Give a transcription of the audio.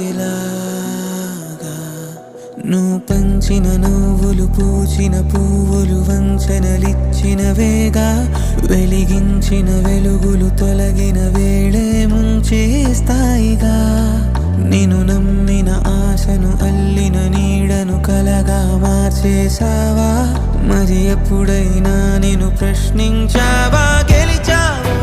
ఆగిందిలాగా నువ్వు పంచిన నవ్వులు పూచిన పువ్వులు వంచనలిచ్చిన వేగా వెలిగించిన వెలుగులు తొలగిన వేళే ముంచేస్తాయిగా నేను నమ్మిన ఆశను అల్లిన నీడను కలగా మార్చేసావా మరి ఎప్పుడైనా నేను ప్రశ్నించావా గెలిచావు